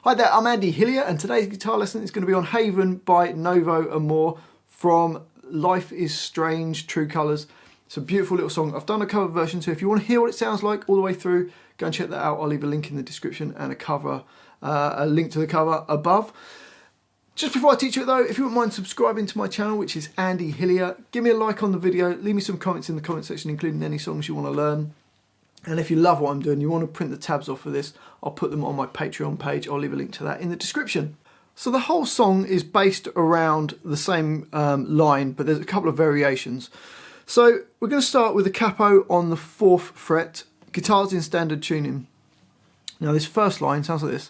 Hi there, I'm Andy Hillier and today's guitar lesson is going to be on Haven by Novo Amor from Life is Strange, True Colours. It's a beautiful little song. I've done a cover version, so if you want to hear what it sounds like all the way through, go and check that out. I'll leave a link in the description and a link to the cover above. Just before I teach you it though, if you wouldn't mind subscribing to my channel, which is Andy Hillier, give me a like on the video, leave me some comments in the comment section, including any songs you want to learn. And if you love what I'm doing, you want to print the tabs off for this, I'll put them on my Patreon page. I'll leave a link to that in the description. So the whole song is based around the same line, but there's a couple of variations. So we're going to start with the capo on the 4th fret, guitars in standard tuning. Now this first line sounds like this.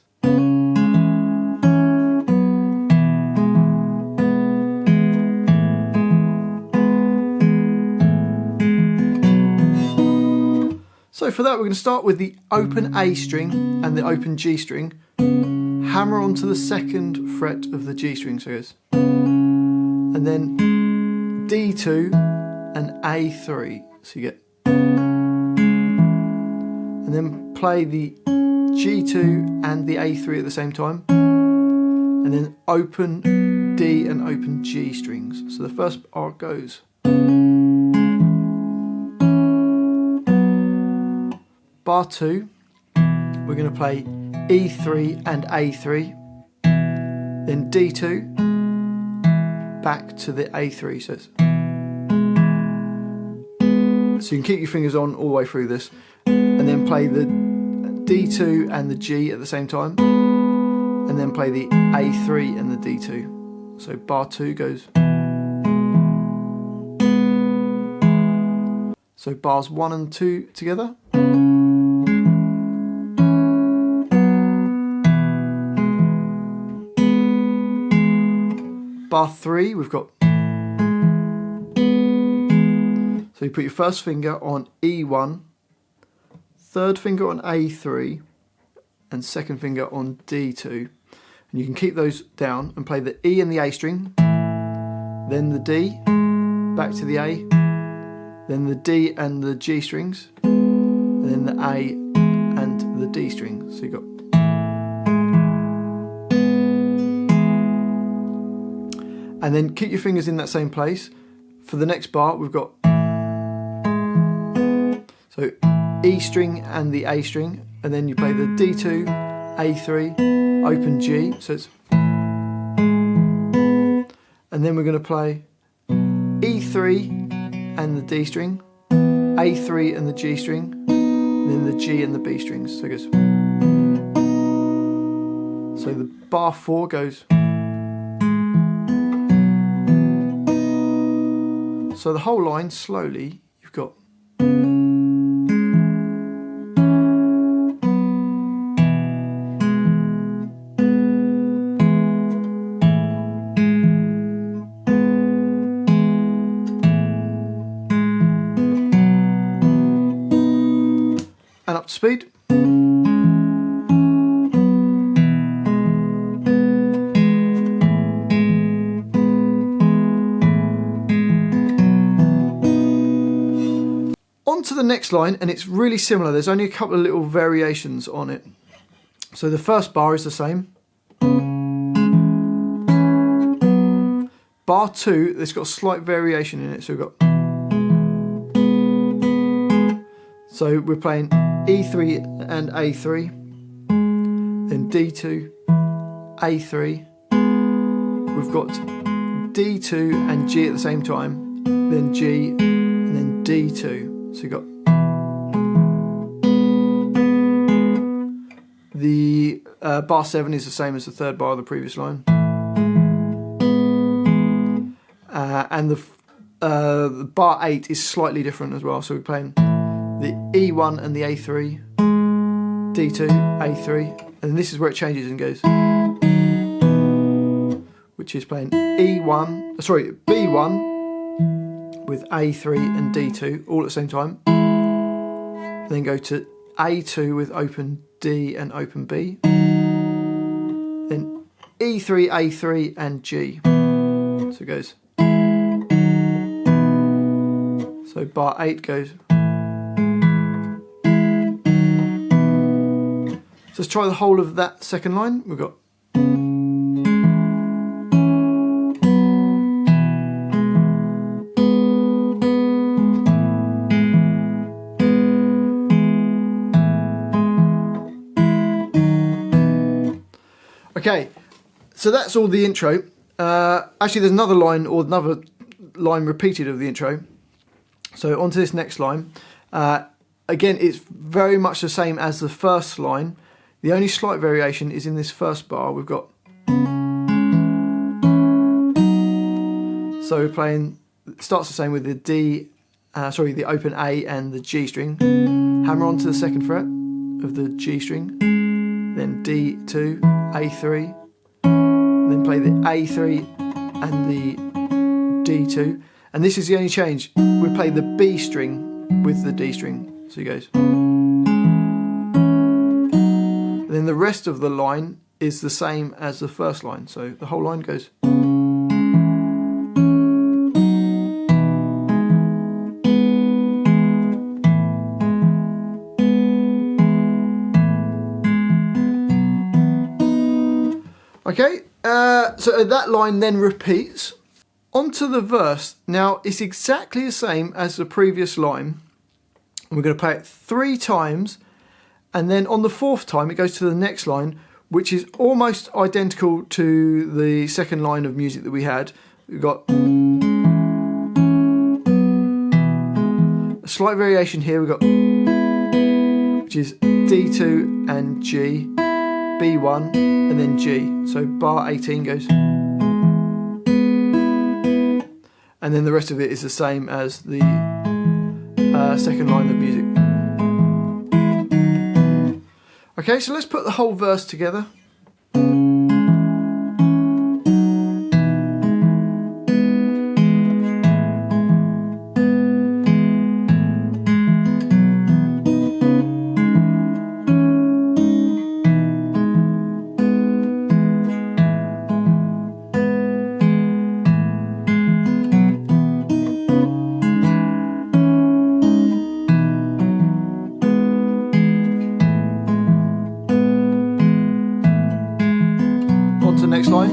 So for that we're going to start with the open A string and the open G string, hammer onto the 2nd fret of the G string, so it goes, and then D2 and A3, so you get, and then play the G2 and the A3 at the same time, and then open D and open G strings. So the first part goes. Bar 2, we're going to play E3 and A3, then D2, back to the A3, so you can keep your fingers on all the way through this, and then play the D2 and the G at the same time, and then play the A3 and the D2. So bar 2 goes. So bars 1 and 2 together. Bar 3, we've got, so you put your first finger on E1, 3rd finger on A3, and 2nd finger on D2. And you can keep those down and play the E and the A string, then the D, back to the A, then the D and the G strings, and then the A and the D string. So you've got, and then keep your fingers in that same place. For the next bar we've got, so E string and the A string, and then you play the D2, A3, open G, so it's, and then we're going to play E3 and the D string, A3 and the G string, and then the G and the B strings, so it goes, so the bar 4 goes. So the whole line, slowly, you've got. And up to speed. On to the next line, and it's really similar. There's only a couple of little variations on it. So the first bar is the same. Bar 2, it's got a slight variation in it. So we've got, so we're playing E3 and A3, then D2, A3. We've got D2 and G at the same time, then G, and then D2. So you got the bar 7 is the same as the 3rd bar of the previous line, and the bar 8 is slightly different as well. So we're playing the E1 and the A3, D2, A3, and this is where it changes and goes, which is playing B1 with A3 and D2 all at the same time, then go to A2 with open D and open B, then E3, A3 and G, so it goes, so bar 8 goes, So let's try the whole of that second line. We've got okay, so that's all the intro. Actually, there's another line repeated of the intro. So on to this next line. Again, it's very much the same as the first line. The only slight variation is in this first bar. We've got... So we're playing... It starts the same with the D... the open A and the G string. Hammer onto the second fret of the G string. Then D2, A3, then play the A3 and the D2, and this is the only change. We play the B string with the D string, so it goes. And then the rest of the line is the same as the first line, so the whole line goes. Okay, so that line then repeats. Onto the verse. Now, it's exactly the same as the previous line. We're going to play it 3 times, and then on the 4th time it goes to the next line, which is almost identical to the second line of music that we had. We've got a slight variation here. We've got, which is D2 and G, B1 and then G. So bar 18 goes, and then the rest of it is the same as the second line of music. Okay, so let's put the whole verse together. Next line.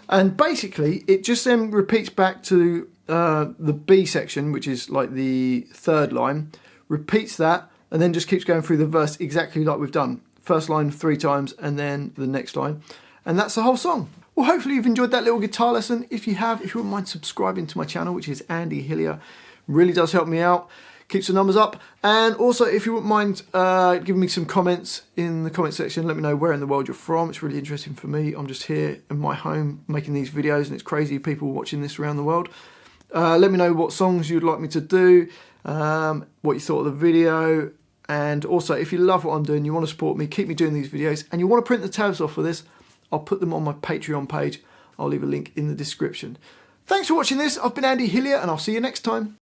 And basically it just then repeats back to the B section, which is like the 3rd line, repeats that and then just keeps going through the verse exactly like we've done. First line 3 times and then the next line, and that's the whole song. Well, hopefully you've enjoyed that little guitar lesson. If you have, if you wouldn't mind subscribing to my channel, which is Andy Hillier, really does help me out, keeps the numbers up. And also, if you wouldn't mind giving me some comments in the comment section, let me know where in the world you're from. It's really interesting for me. I'm just here in my home making these videos, and it's crazy people watching this around the world. Let me know what songs you'd like me to do, what you thought of the video, and also if you love what I'm doing, you want to support me, keep me doing these videos, and you want to print the tabs off for this, I'll put them on my Patreon page. I'll leave a link in the description. Thanks for watching this. I've been Andy Hillier, and I'll see you next time.